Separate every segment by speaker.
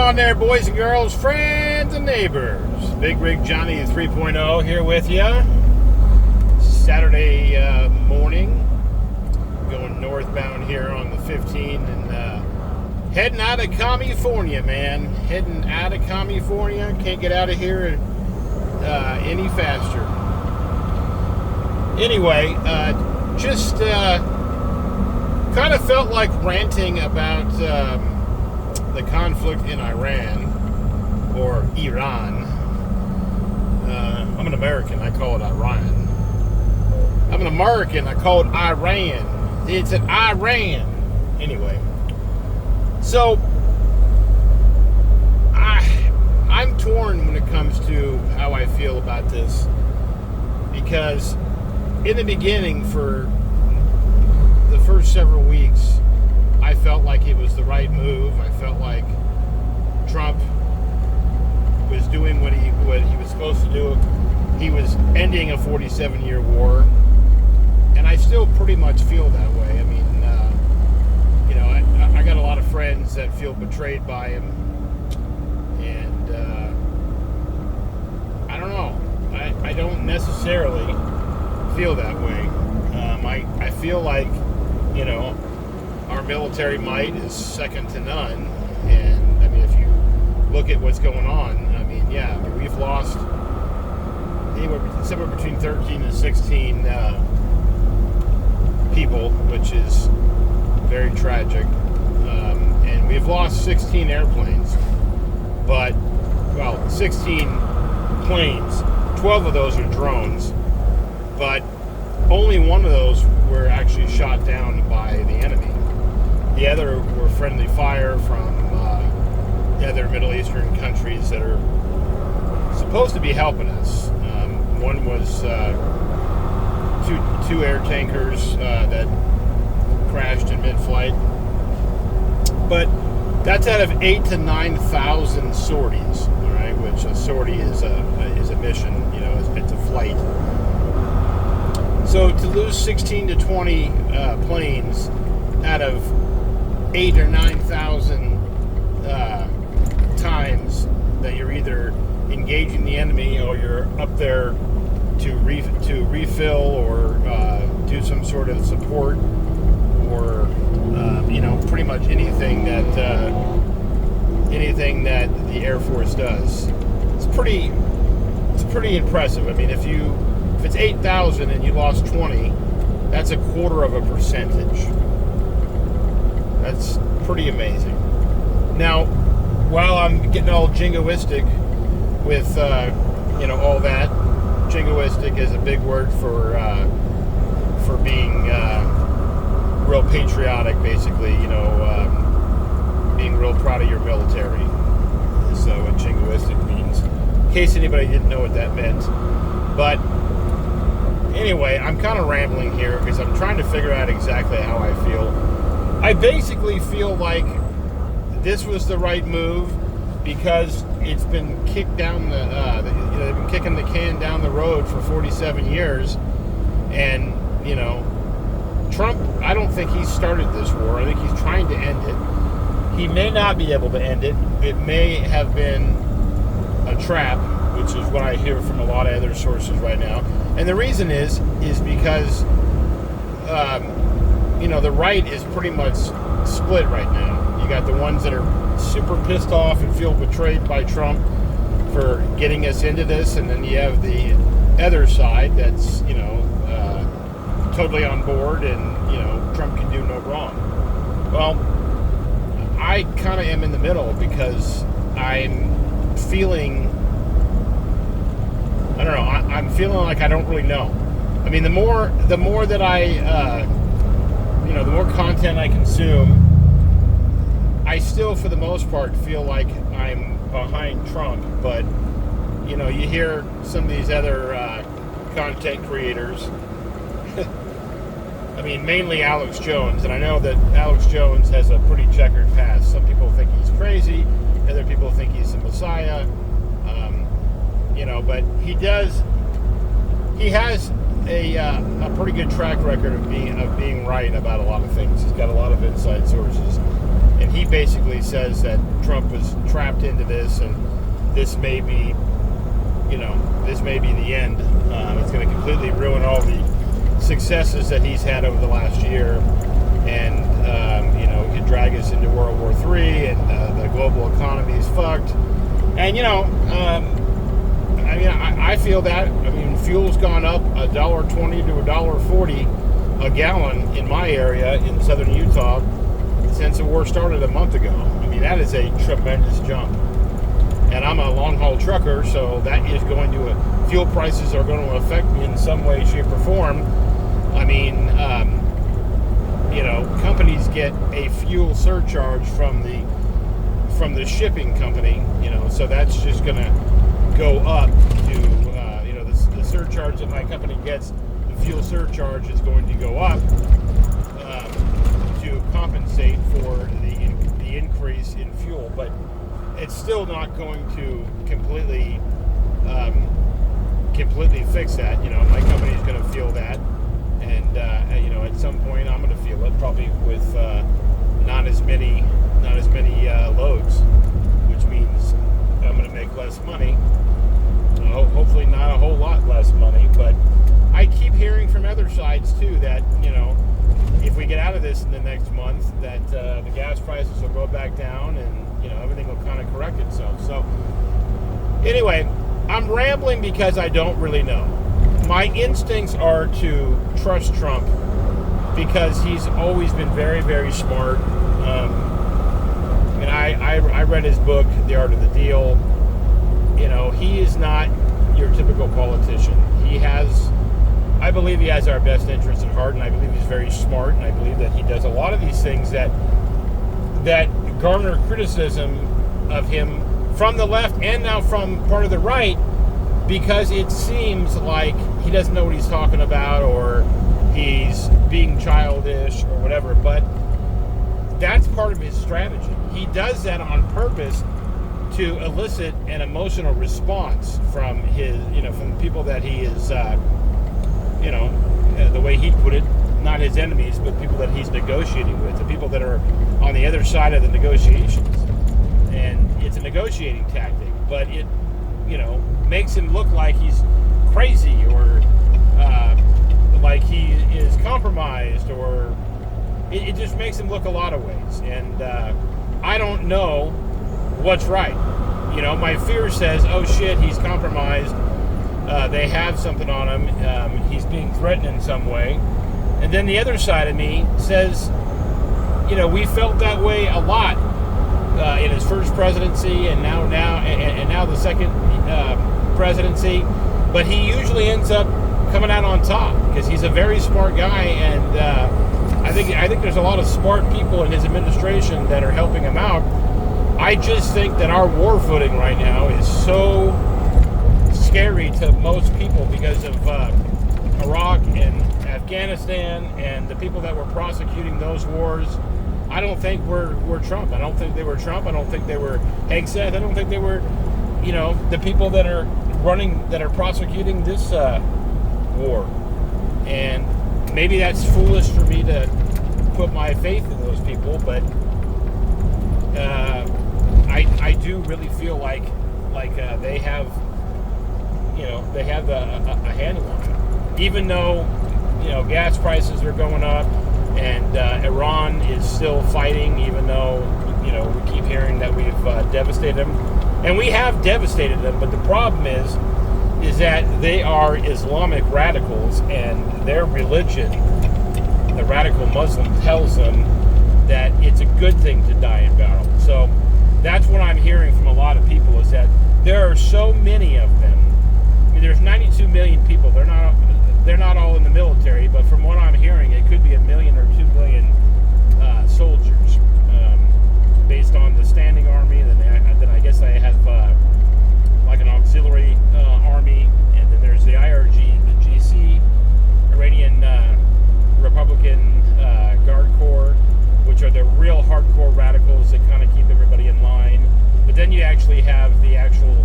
Speaker 1: on there, boys and girls, friends and neighbors? Big Rig Johnny 3.0 here with you. Saturday morning, going northbound here on the 15 and heading out of California, man. Heading out of California. Can't get out of here any faster. Anyway, just kind of felt like ranting about the conflict in Iran, or Iran. I'm an American, I call it Iran. I'm an American, I call it Iran. It's an Iran. Anyway, so I'm torn when it comes to how I feel about this, because in the beginning, for the first several weeks, I felt like it was the right move. I felt like Trump was doing what he was supposed to do. He was ending a 47-year war, and I still pretty much feel that way. I mean, I got a lot of friends that feel betrayed by him, and I don't know. I don't necessarily feel that way. I feel like, our military might is second to none, and I mean, if you look at what's going on, we've lost somewhere between 13 and 16 people, which is very tragic, and we've lost 16 airplanes, 16 planes. 12 of those are drones, but only one of those were actually shot down by the enemy. The other were friendly fire from other Middle Eastern countries that are supposed to be helping us. One was two air tankers that crashed in mid-flight. But that's out of 8,000 to 9,000 sorties, all right? Which a sortie is a mission, it's a flight. So to lose 16 to 20 planes out of 8,000 or 9,000 times that you're either engaging the enemy or you're up there to refill or do some sort of support, or pretty much anything that the Air Force does. It's pretty impressive. I mean, if it's 8,000 and you lost 20, that's 1/4%. That's pretty amazing. Now, while I'm getting all jingoistic with all that, jingoistic is a big word for being real patriotic, basically. Being real proud of your military. So what jingoistic means, in case anybody didn't know what that meant. But anyway, I'm kind of rambling here because I'm trying to figure out exactly how I feel. I basically feel like this was the right move because it's been kicked down they've been kicking the can down the road for 47 years, and Trump, I don't think he started this war. I think he's trying to end it. He may not be able to end it. It may have been a trap, which is what I hear from a lot of other sources right now. And the reason is because the right is pretty much split right now. You got the ones that are super pissed off and feel betrayed by Trump for getting us into this, and then you have the other side that's totally on board, and Trump can do no wrong. Well, I kind of am in the middle because I'm feeling, I don't know, I'm feeling like I don't really know. I mean, the more that I the more content I consume, I still, for the most part, feel like I'm behind Trump. But, you hear some of these other content creators. I mean, mainly Alex Jones. And I know that Alex Jones has a pretty checkered past. Some people think he's crazy. Other people think he's the Messiah. But he has a pretty good track record of being right about a lot of things. He's got a lot of inside sources, and he basically says that Trump was trapped into this, and this may be, this may be the end. It's going to completely ruin all the successes that he's had over the last year, and it could drag us into World War III, and the global economy is fucked. And I feel that. Fuel's gone up $1.20 to $1.40 a gallon in my area in southern Utah since the war started a month ago. That is a tremendous jump. And I'm a long-haul trucker, so that is going to, fuel prices are going to affect me in some way, shape, or form. Companies get a fuel surcharge from the shipping company, so that's just going to go up to, the surcharge that my company gets, the fuel surcharge is going to go up to compensate for the increase in fuel, but it's still not going to completely fix that. My company is going to feel that, and at some point I'm going to feel it, probably with not as many loads, which means I'm going to make less money. Hopefully not a whole lot less money, but I keep hearing from other sides too that if we get out of this in the next month, that the gas prices will go back down, and everything will kind of correct itself. So anyway, I'm rambling because I don't really know. My instincts are to trust Trump because he's always been very, very smart. I read his book, The Art of the Deal. He is not your typical politician. I believe he has our best interests at heart, and I believe he's very smart, and I believe that he does a lot of these things that garner criticism of him from the left and now from part of the right, because it seems like he doesn't know what he's talking about, or he's being childish or whatever. But that's part of his strategy. He does that on purpose to elicit an emotional response from from the people that he is, the way he put it, not his enemies, but people that he's negotiating with, the people that are on the other side of the negotiations. And it's a negotiating tactic, but it, makes him look like he's crazy, or like he is compromised, or it just makes him look a lot of ways. And I don't know what's right. My fear says, oh shit, he's compromised. They have something on him. He's being threatened in some way. And then the other side of me says, we felt that way a lot in his first presidency, and now the second presidency. But he usually ends up coming out on top because he's a very smart guy, and I think there's a lot of smart people in his administration that are helping him out. I just think that our war footing right now is so scary to most people because of Iraq and Afghanistan and the people that were prosecuting those wars. I don't think we're Trump. I don't think they were Trump. I don't think they were Hegseth. I don't think they were, the people that are prosecuting this war. And maybe that's foolish for me to put my faith in those people, but I do really feel like they have, they have a handle on it. Even though, gas prices are going up, and Iran is still fighting, even though, we keep hearing that we've devastated them. And we have devastated them, but the problem is that they are Islamic radicals, and their religion, the radical Muslim, tells them that it's a good thing to die in battle. So that's what I'm hearing from a lot of people, is that there are so many of them. There's 92 million people. They're not all in the military, but from what I'm hearing, it could be 1 million or 2 million soldiers, based on the standing army. Then I guess I have like an auxiliary army, and then there's the IRGC, Iranian Republican Guard Corps, which are the real hardcore radicals that kind of keep everybody in line. But then you actually have the actual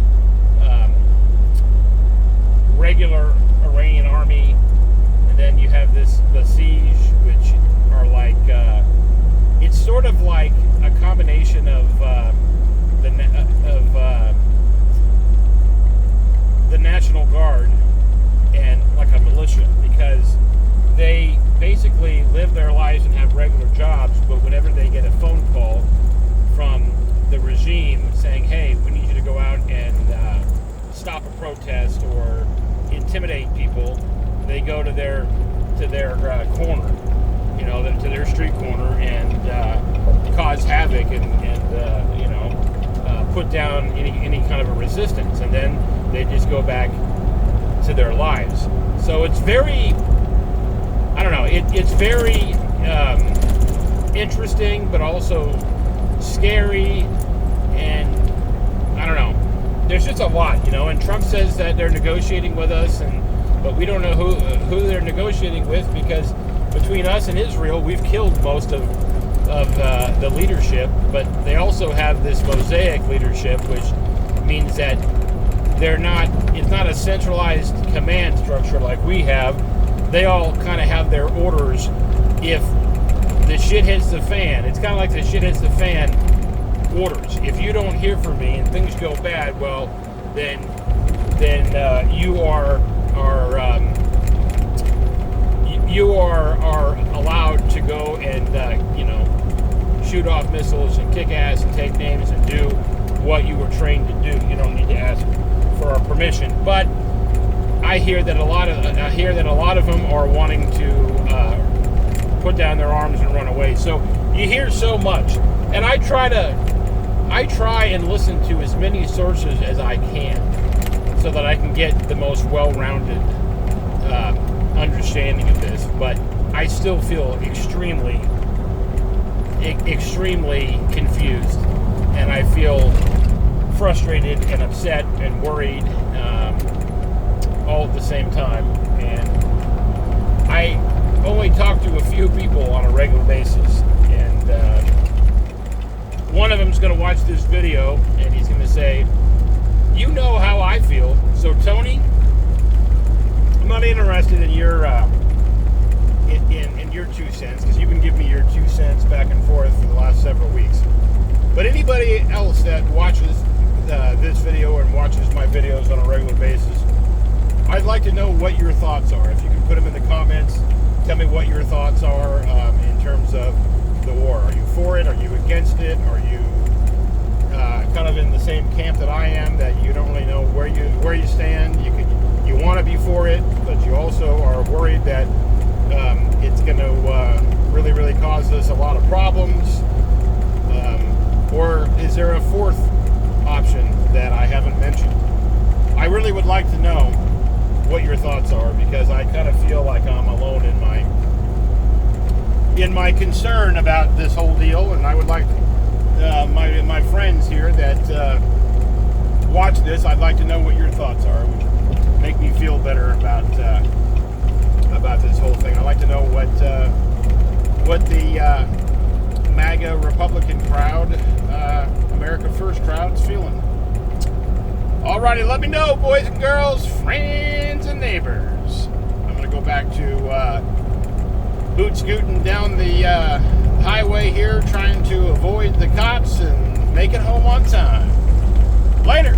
Speaker 1: regular Iranian army, and then you have this Basij, which are like it's sort of like a put down any kind of a resistance, and then they just go back to their lives. So it's very, I don't know, it's very interesting, but also scary, and I don't know. There's just a lot, and Trump says that they're negotiating with us, but we don't know who they're negotiating with, because between us and Israel, we've killed most of the leadership, but they also have this mosaic leadership, which means that it's not a centralized command structure like we have. They all kind of have their orders. If the shit hits the fan, it's kind of like the shit hits the fan orders. If you don't hear from me and things go bad, well, then you are allowed to go and shoot off missiles and kick ass and take names and do what you were trained to do. You don't need to ask for our permission. But I hear that a lot of them are wanting to put down their arms and run away. So you hear so much, and I try and listen to as many sources as I can, so that I can get the most well-rounded understanding of this. But I still feel extremely confused, and I feel frustrated and upset and worried all at the same time. And I only talk to a few people on a regular basis, and one of them's going to watch this video and he's going to say, "You know how I feel, so Tony, I'm not interested in your in your 2 cents, because you've been giving me your 2 cents back and forth for the last several weeks. But anybody else that watches this video and watches my videos on a regular basis, I'd like to know what your thoughts are. If you can put them in the comments, tell me what your thoughts are in terms of the war. Are you for it? Are you against it? Are you kind of in the same camp that I am, that you don't really know where you stand? You want to be for it, but you also are worried that it's going to really, really cause us a lot of problems? Or is there a fourth option that I haven't mentioned? I really would like to know what your thoughts are, because I kind of feel like I'm alone in my concern about this whole deal, and I would like my friends here that watch this, I'd like to know what your thoughts are, which would make me feel better about this whole thing. I'd like to know what the MAGA Republican crowd, America First crowd's feeling. Alrighty, let me know, boys and girls, friends and neighbors. I'm going to go back to boot scooting down the highway here, trying to avoid the cops and make it home on time. Later.